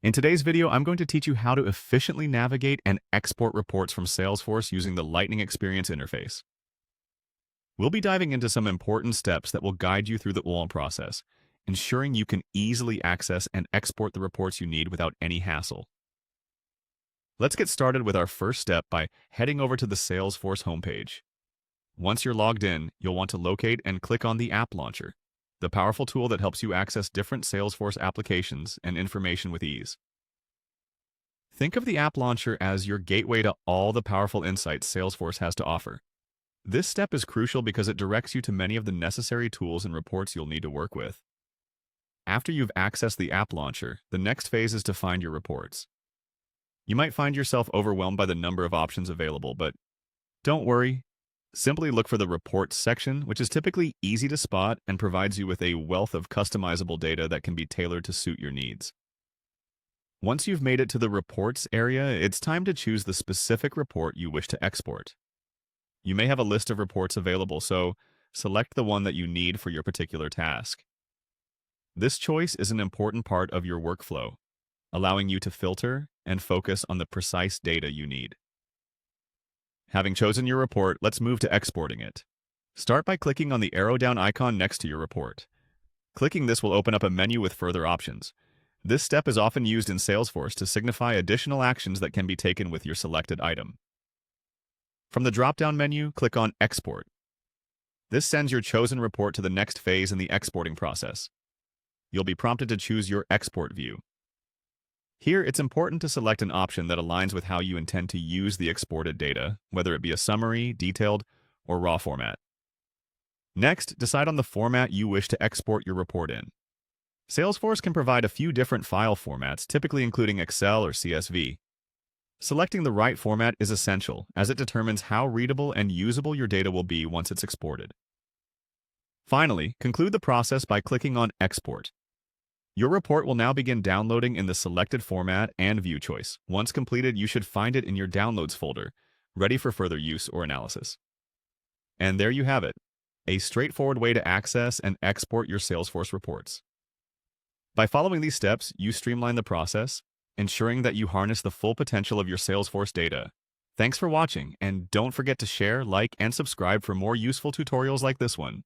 In today's video, I'm going to teach you how to efficiently navigate and export reports from Salesforce using the Lightning Experience interface. We'll be diving into some important steps that will guide you through the whole process, ensuring you can easily access and export the reports you need without any hassle. Let's get started with our first step by heading over to the Salesforce homepage. Once you're logged in, you'll want to locate and click on the App Launcher, the powerful tool that helps you access different Salesforce applications and information with ease. Think of the App Launcher as your gateway to all the powerful insights Salesforce has to offer. This step is crucial because it directs you to many of the necessary tools and reports you'll need to work with. After you've accessed the App Launcher, the next phase is to find your reports. You might find yourself overwhelmed by the number of options available, but don't worry. Simply look for the Reports section, which is typically easy to spot and provides you with a wealth of customizable data that can be tailored to suit your needs. Once you've made it to the Reports area, it's time to choose the specific report you wish to export. You may have a list of reports available, so select the one that you need for your particular task. This choice is an important part of your workflow, allowing you to filter and focus on the precise data you need. Having chosen your report, let's move to exporting it. Start by clicking on the arrow down icon next to your report. Clicking this will open up a menu with further options. This step is often used in Salesforce to signify additional actions that can be taken with your selected item. From the drop-down menu, click on Export. This sends your chosen report to the next phase in the exporting process. You'll be prompted to choose your export view. Here, it's important to select an option that aligns with how you intend to use the exported data, whether it be a summary, detailed, or raw format. Next, decide on the format you wish to export your report in. Salesforce can provide a few different file formats, typically including Excel or CSV. Selecting the right format is essential, as it determines how readable and usable your data will be once it's exported. Finally, conclude the process by clicking on Export. Your report will now begin downloading in the selected format and view choice. Once completed, you should find it in your Downloads folder, ready for further use or analysis. And there you have it, a straightforward way to access and export your Salesforce reports. By following these steps, you streamline the process, ensuring that you harness the full potential of your Salesforce data. Thanks for watching, and don't forget to share, like, and subscribe for more useful tutorials like this one.